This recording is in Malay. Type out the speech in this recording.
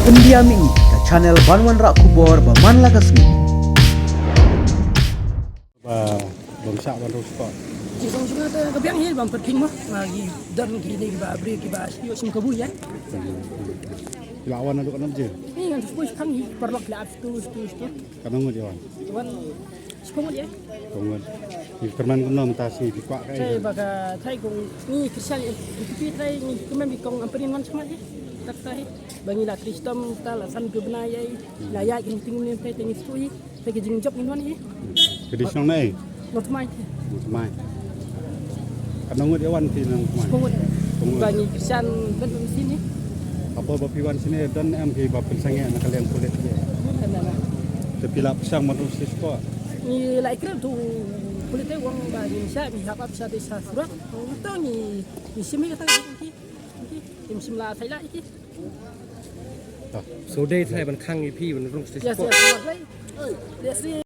Pendiami ke channel Banwan Rak Kubor Baman Lagasmi. Bangsa baru sport. Jika juga ada kebiang hil bang perking mah lagi dan gini kita beri kita yuk sim kebu ya. Lawan ada kan aja. Ini kan sepuluh kang perlok lap tu. Kadang mau jawan. Tuan sepuluh ya. Tunggu. Di kerman kuno mentasi di kuak Saya kayak. baga saya kong ni Kristian itu saya ni kemana bikong amperin wan sama ya. Tak saya bangi lah Kristum tal san kebenayai layak yang tinggal ni saya setui saya kejeng job ni wan ya. Jadi senang nih. Not mai Mai. Kadang mau jawan di nang mai. sepuluh bangi Kristian ben sini. Apa bapiwan sini dan em ke bapin sange nak kalian kulit dia. Tapi lah pisang menurut sport. Ni like tu kulit tu orang bagi saya ni apa bisa desa surat. Tahu ni sini kata ni. Ni sim lah saya lah ini. โซเดย์ไทยมันข้างอีพี่มันรุ่งส Ya ปอร์ saya buat lagi. Ya sih.